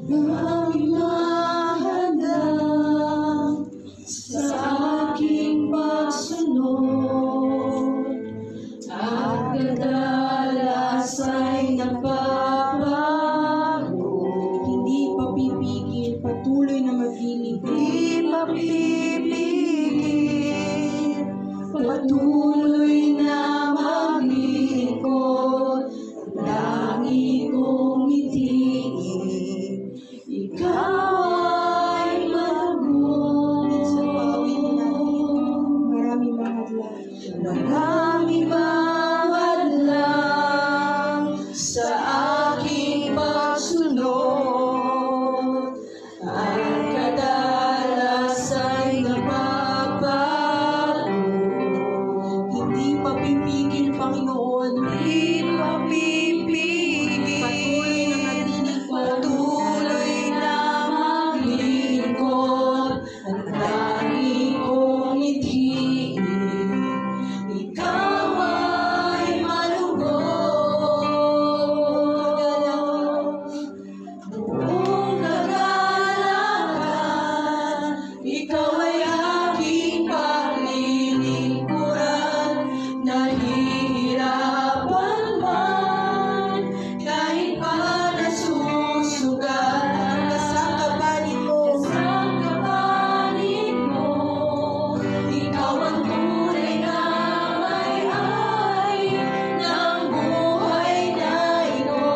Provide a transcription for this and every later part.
Maraming mahadlang sa aking pagsunod, at kadalas ay napapago. Hindi papipigil, patuloy na maglilingkod. Di mapipigil, patuloy na maglingkod. Lagi kong itingin, ikaw ay malugot. Sa pawid natin, maraming mahadlang. Maraming mahadlang sa aking pagsunod, at kadalas ay napapago. Hindi papipigil, Panginoon. Di mapipigil, patuloy na maglingkod. At lagi kong itingin, ikaw ay malugod. Buong kagalakan, ikaw ay aking paglilingkuran. Nahihirapan man, kahit pa nasusugat. Kasangkapanin mo. Kasangkapanin mo, ikaw ang tunay na may-ari ng buhay na ito.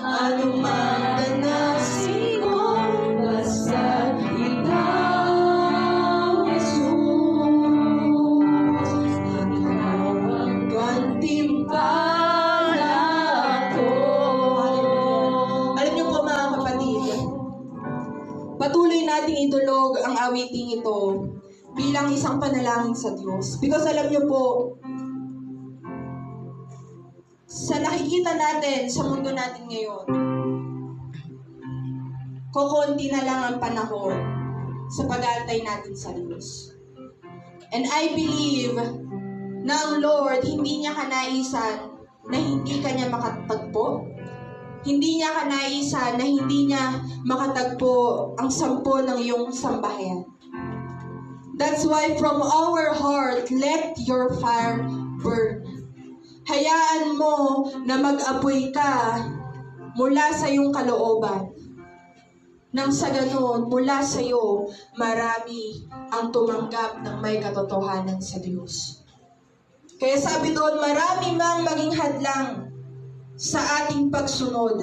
Anumang danasin ko, basta't ikaw, Jesus. Ikaw ang gantimpala ko. Alam niyo po mga kapatid, patuloy nating idulog ang awiting ito bilang isang panalangin sa Diyos. Because alam niyo po, sa nakikita natin sa mundo natin ngayon, kukunti na lang ang panahon sa pag-aantay natin sa Diyos. And I believe na ang Lord, hindi niya kanaisan na hindi kanya makatagpo. Hindi niya kanaisan na hindi niya makatagpo ang 10 ng iyong sambahayan. That's why from our heart, let your fire burn. Hayaan mo na mag-apoy ka mula sa iyong kalooban. Nang sa ganon, mula sa iyo, marami ang tumanggap ng may katotohanan sa Diyos. Kaya sabi doon, marami mang maging hadlang sa ating pagsunod.